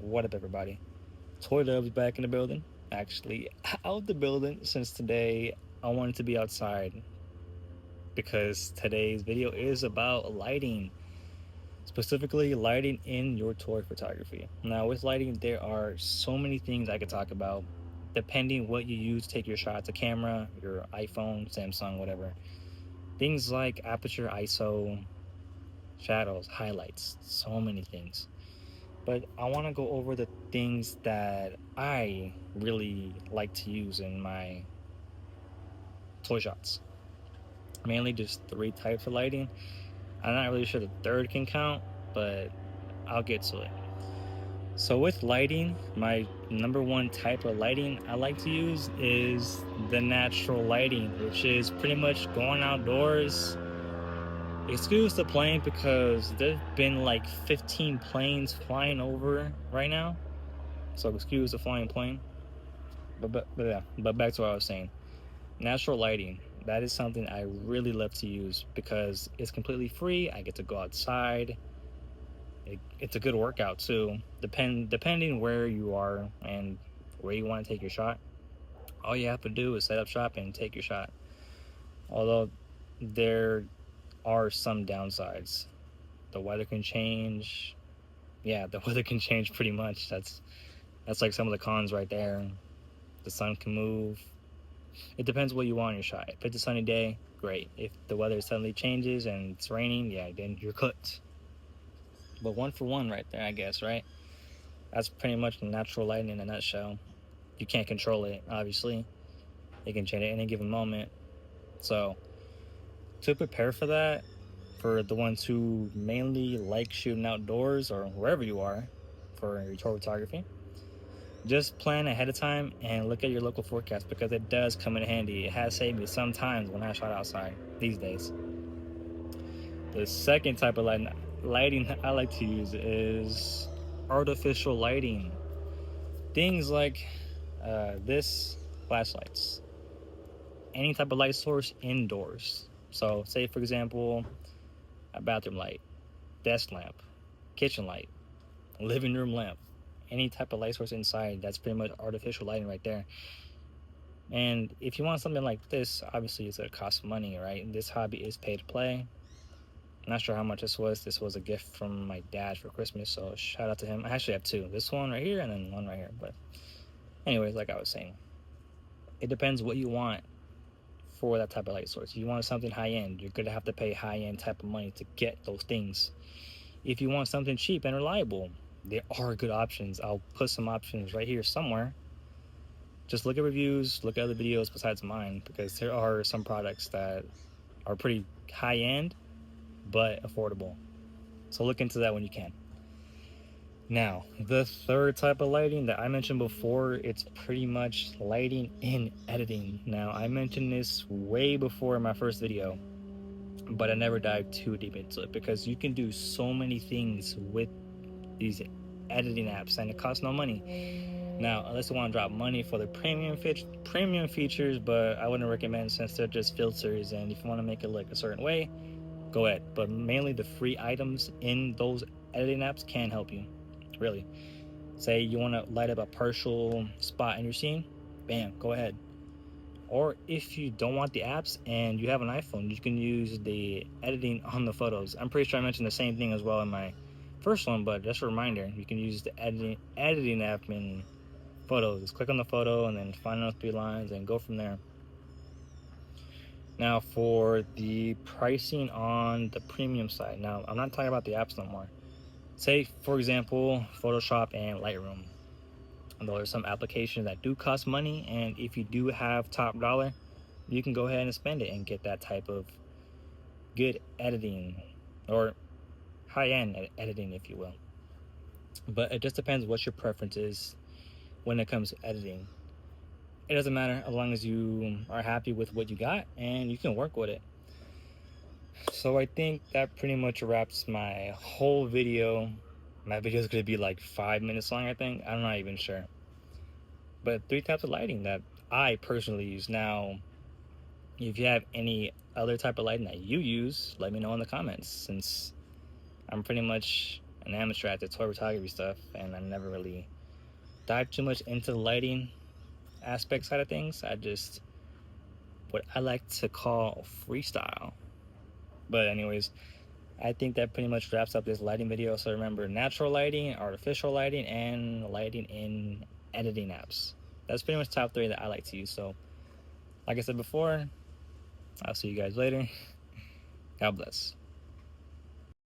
What up, everybody? Toy Dubs back in the building. Actually, out the building since today I wanted to be outside because today's video is about lighting, specifically lighting in your toy photography. Now, with lighting, there are so many things I could talk about depending what you use to take your shots, a camera, your iPhone, Samsung, whatever. Things like aperture, ISO, shadows, highlights, so many things. But I want to go over the things that I really like to use in my toy shots. Mainly just three types of lighting. I'm not really sure the third can count, but I'll get to it. So, with lighting, my number one type of lighting I like to use is the natural lighting, which is pretty much going outdoors. Excuse the plane because there's been like 15 planes flying over right now. So, excuse the flying plane. But back to what I was saying. Natural lighting. That is something I really love to use because it's completely free. I get to go outside. It's a good workout too. Depending where you are and where you want to take your shot. All you have to do is set up shop and take your shot. Although there are some downsides. The weather can change. Yeah, the weather can change pretty much. That's like some of the cons right there. The sun can move. It depends what you want in your shot. If it's a sunny day, great. If the weather suddenly changes and it's raining, yeah, then you're cooked. But one for one right there, I guess, right? That's pretty much natural lighting in a nutshell. You can't control it, obviously. It can change at any given moment. So, to prepare for that, for the ones who mainly like shooting outdoors or wherever you are for your tour photography, just plan ahead of time and look at your local forecast because it does come in handy. It has saved me sometimes when I shot outside these days. The second type of lighting I like to use is artificial lighting. Things like this, flashlights, any type of light source indoors. So, say for example, a bathroom light, desk lamp, kitchen light, living room lamp, any type of light source inside. That's pretty much artificial lighting right there. And if you want something like this, obviously it's gonna cost money, right? This hobby is pay to play. I'm not sure how much this was. This was a gift from my dad for Christmas, so shout out to him. I actually have two. This one right here and then one right here. But anyways, like I was saying, it depends what you want for that type of light source. If you want something high end, you're gonna have to pay high end type of money to get those things. If you want something cheap and reliable, there are good options. I'll put some options right here somewhere. Just look at reviews, look at other videos besides mine, because there are some products that are pretty high end but affordable. So look into that when you can. Now, the third type of lighting that I mentioned before, it's pretty much lighting in editing. Now, I mentioned this way before in my first video, but I never dived too deep into it because you can do so many things with these editing apps and it costs no money. Now, unless you want to drop money for the premium features, but I wouldn't recommend since they're just filters and if you want to make it look a certain way, go ahead. But mainly the free items in those editing apps can help you. Really. Say you want to light up a partial spot in your scene, bam, go ahead. Or if you don't want the apps and you have an iPhone, you can use the editing on the photos. I'm pretty sure I mentioned the same thing as well in my first one, but just a reminder, you can use the editing app in photos. Just click on the photo and then find those three lines and go from there. Now for the pricing on the premium side. Now I'm not talking about the apps no more. Say for example, Photoshop and Lightroom. And there are some applications that do cost money, and if you do have top dollar, you can go ahead and spend it and get that type of good editing or high-end editing, if you will. But it just depends what your preference is when it comes to editing. It doesn't matter as long as you are happy with what you got and you can work with it. So I think that pretty much wraps my whole video. My video is going to be like 5 minutes long, I think. I'm not even sure. But three types of lighting that I personally use. Now, if you have any other type of lighting that you use, let me know in the comments since I'm pretty much an amateur at the toy photography stuff, and I never really dived too much into the lighting aspect side of things. I just, what I like to call freestyle. But anyways, I think that pretty much wraps up this lighting video. So remember, natural lighting, artificial lighting, and lighting in editing apps. That's pretty much top 3 that I like to use. So like I said before, I'll see you guys later. God bless.